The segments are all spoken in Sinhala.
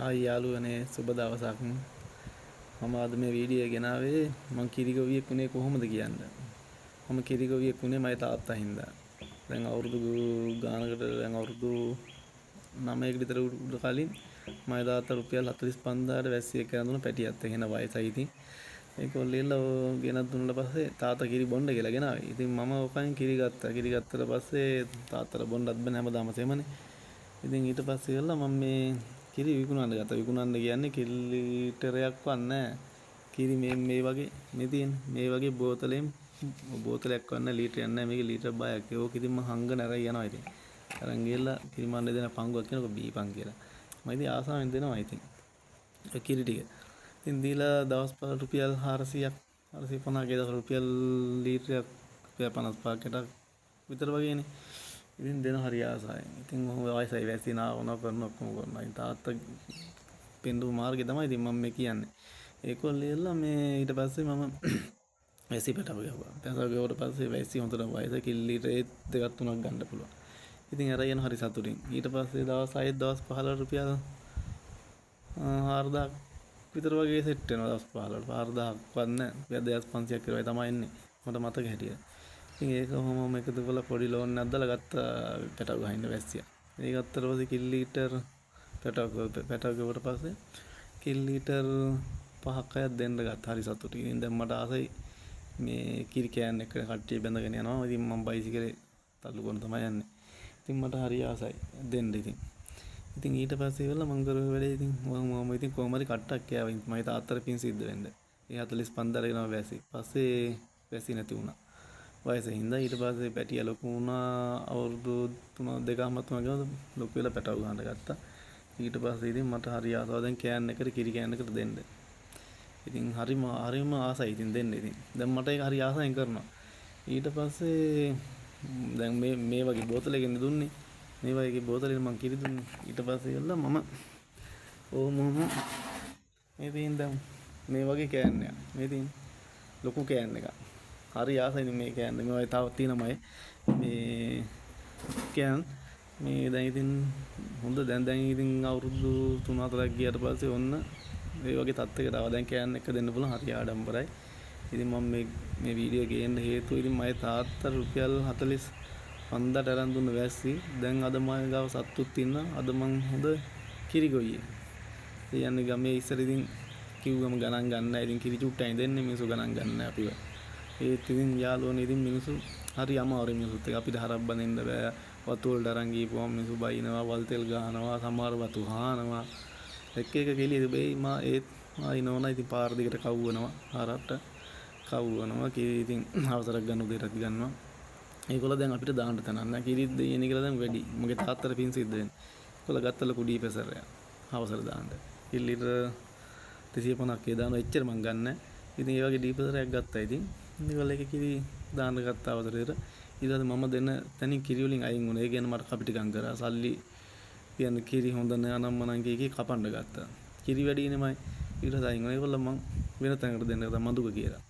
ආයි යාළුවනේ සුබ දවසක්. මම අද මේ වීඩියෝ ගෙනාවේ මං කිරිගොවියෙක් වුණේ කොහොමද කියන්න. මම කිරිගොවියෙක් වුණේ මගේ තාත්තා හින්දා. දැන් අවුරුදු ගානකට දැන් අවුරුදු 9කට විතර උඩ කලින් මගේ තාත්තා රුපියල් 45000ට වැස්සියෙක් ඇඳුණු පැටියත් එහෙන වයසයි ඉතින්. ඒක ඔල්ලෙලා ගෙනත් දුන්නා පස්සේ තාත්තා කිරි බොන්න කියලා ගෙනාවේ. ඉතින් මම ඔකෙන් කිරි ගත්තා. කිරි ගත්තට පස්සේ තාත්තට බොන්නත් බෑ හැමදාම සෙමනේ. ඉතින් ඊට පස්සේ ගල්ලා මම මේ කිරි විකුණන්න ගත්තා. විකුණන්න කියන්නේ කිරි ලීටරයක්වත් නැහැ. කිරි මේ වගේ මේ තියෙන මේ වගේ බෝතලයක් වන්න ලීටරයක් නැහැ. මේකේ ලීටර 6ක්. ඒක ඉතින් මම හංග නැරයි යනවා ඉතින්. අරන් ගිහලා කිරි මණ්ඩේ දෙන පංගුවක් කියනකො බීපන් කියලා. මම ඉතින් ආසාවෙන් දෙනවා ඉතින්. ඒ කිරි ටික. ඉතින් දීලා දවස් පාර රුපියල් 400ක් 450ක දවස් රුපියල් ලීටරයක් රුපියල් 55කට විතර වගේනේ. ඉතින් දෙන හරි ආසයි. ඉතින් ඔහොම වයසයි වැසි නාවන කරන ඔක්කොම කරනවා. ඉතින් තාත්තා පෙන්වපු මාර්ගය තමයි ඉතින් මම මේ කියන්නේ. ඒකොල්ලෙල්ලා මේ ඊට පස්සේ මම වැසි පැටව ගහුවා. පැටව ගහුවට පස්සේ වැසි හොඳට වයස කිල්ලීට දෙකක් තුනක් ගන්න පුළුවන්. ඉතින් අරගෙන හරි සතුටින්. ඊට පස්සේ දවස් 6 දවස් 15 රුපියල් 4000ක් විතර වගේ සෙට් වෙනවා දවස් 15ට. 4000ක් වන්න 2500ක් විතර තමයි එන්නේ. මට මතක හැටියට. ඉතින් ඒක මම එකතු කරලා පොඩි ලෝන් එකක් දාලා ගත්ත පැටව ගහින්න වැස්සිය. ඒක ගත්තට පස්සේ කිල්ලීටර් පැටව ගවට පස්සේ කිල්ලීටර් 5ක් 6ක් දෙන්න ගත්තා. හරි සතුටින්. ඉතින් දැන් මට ආසයි මේ කිරි කෑන් එක කට්ටිය බැඳගෙන යනවා. ඉතින් මම බයිසිකලේ තල්ලු කරන තමයි යන්නේ. ඉතින් මට හරි ආසයි දෙන්න ඉතින්. ඉතින් ඊට පස්සේ ඉවරලා මම කරුව වැඩේ ඉතින් මම ඉතින් කොහොම හරි කට්ටක් කෑවා. මගේ තාත්තට පින් සිද්ධ වෙන්න. ඒ 45 අරගෙන වැසි. පස්සේ වැසි නැති වුණා. වයස හින්දා ඊට පස්සේ පැටිය ලොකු වුණා. අවුරුදු 2.5 ගාන ලොකු වෙලා පැටව ගන්න ගත්තා. ඊට පස්සේ ඉතින් මට හරි ආසාව දැන් කෑන් එකට කිරි කෑන් එකට දෙන්න. ඉතින් හරිම ආසයි ඉතින් දෙන්න ඉතින්. දැන් මට ඒක හරි ආසෙන් කරනවා. ඊට පස්සේ දැන් මේ වගේ බෝතලයකින් දුන්නේ. මේ වගේ බෝතලෙන් මම කිරි දුන්නේ. ඊට පස්සේ ගල්ලා මම මොහොම මේ තියෙන දැන් මේ වගේ කෑන් එකක්. මේ තියෙන ලොකු කෑන් එකක්. හරි ආසයි මේ කෑන්. මේ වගේ තව තියෙනමයි. මේ කෑන් මේ දැන් ඉතින් හොඳ දැන් ඉතින් අවුරුදු 3-4ක් ගියාට පස්සේ ඔන්න මේ වගේ තත්ත්වයකට ආවා. දැන් කෑන් එක දෙන්න පුළුවන් හරි ආඩම්බරයි. ඉතින් මම මේ වීඩියෝ ගේන්න හේතුව ඉතින් මගේ තාත්තා රුපියල් 45ට අරන් දුන්න වැස්සි. දැන් අද මගේ ගාව සත්තුත් ඉන්නවා. අද මං හොඳ කිරි ගොයියෙක්. ඒ යන්නේ ගමේ ඉස්සර ඉතින් කිව්වම ගණන් ගන්න නැහැ. ඉතින් කිරි චුට්ටයි දෙන්නේ මිනිස්සු ගණන් ගන්න නැහැ අපිව. ඒත් ඉතින් යාළුවනේ ඉතින් මිනිස්සු හරි අමාරුයි මිනිස්සුත් එක්ක අපිට හරක් බඳින්න බෑ. වතු වලට අරන් ගිහපුවම මිනිස්සු බයිනවා, වල් තෙල් ගහනවා, සමහර වතු හානවා. එක කෙලියද බෑ මා ඒත් ආයි නෝනා ඉතින් පාර දිගට කවුවනවා. හරක්ට කවුවනවා. කිරි ඉතින් අවසරක් ගන්න උදේටත් ගන්නවා. ඒගොල්ලෝ දැන් අපිට දාන්න තනන්න නැහැ. කිරි දෙන්නේ කියලා දැන් වැඩි. මගේ තාත්තට පින් සිද්ධ වෙන්නේ. ඒගොල්ලෝ ගත්තල කුඩී පෙසරයක්. අවසර දාන්න. කිල්ලීටර 350ක් දානවා. එච්චර මං ගන්න. ඉතින් ඒ වගේ ඩීපසරයක් ගත්තා ඉතින්. ඒගොල්ලෝ එක කිරි දාන්න ගත්ත අවසරේට ඊට පස්සේ මම දෙන තනින් කිරි වලින් අයින් වුණා. ඒ කියන්නේ මට කපිට ගම් කරා. සල්ලි කියන්නේ කිරි හොඳ නෑ අනම්මනම් කී කපන්න ගත්තා. කිරි වැඩිනේ මයි. ඊට පස්සේ අයින් වුණා. ඒගොල්ලෝ මං වෙන තැනකට දෙන්න ගත්තා මදුක කියලා.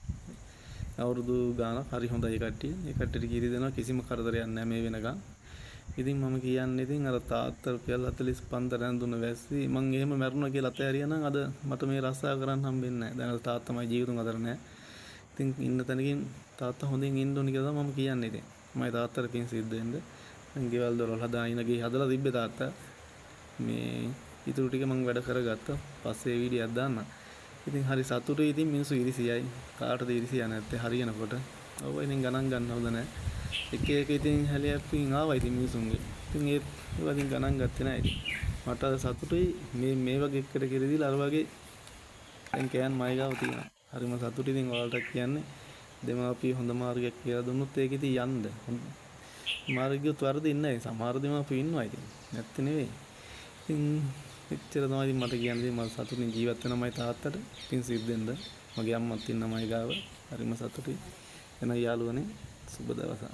අවුරුදු ගානක් හරි හොඳයි කට්ටිය. ඒ කට්ටියට කිරි දෙනවා කිසිම කරදරයක් නැහැ මේ වෙනකන්. ඉතින් මම කියන්නේ ඉතින් අර තාත්තා රුපියල් 45 රන් දුන්න වැස්සි මං එහෙම මැරුණා කියලා අතහැරියා නම් අද මට මේ රස්සා කරන්න හම්බෙන්නේ නැහැ. දැන් අර තාත්තමයි ජීවිතුන් අතර නැහැ. ඉතින් ඉන්න තැනකින් තාත්තා හොඳින් ඉන්න ඕනි කියලා මම කියන්නේ ඉතින්. මම තාත්තට පින් සිද්ධ වෙන්න. දැන් ගෙවල් දොරවල් හදාගෙන ගේ හදලා තිබ්බේ තාත්තා. මේ ඊටු ටික මම වැඩ කරගත්තා. පස්සේ වීඩියෝක් දාන්න. ඉතින් හරි සතුටුයි. ඉතින් මිනිස්සු ඉරිසියයි. කාටද ඉරිසිය නැත්තේ හරියනකොට. ඔව් ඉතින් ගණන් ගන්න හොඳ නැහැ. එක ඉතින් හැලියක් පින් ආවා ඉතින් මිනිසුන්ගේ. ඉතින් ඒවා ඉතින් ගණන් ගත්තේ නැහැ ඉතින්. මට සතුටුයි මේ වගේ එකට කිරිදිලා අර වගේ දැන් කෑන් මයි ගාව තියෙනවා. හරිම සතුටුයි. ඉතින් ඔයාලට කියන්නේ දෙමාපිය හොඳ මාර්ගයක් කියලා දුන්නොත් ඒක ඉතින් යන්න. මාර්ගියත් වරදින්නේ නැහැ. සමහර දෙමාපිය ඉන්නවා ඉතින්. නැත්තේ නෙවෙයි. ඉතින් එච්චර තමයි ඉතින් මට කියන්නේ. මම සතුටින් ජීවත් වෙනමයි තාත්තට පින් සිද්ධ වෙන්න. මගේ අම්මත් ඉන්නමයි ගාව. හරිම සතුටුයි. එන යාළුවනේ සුබ දවසක්.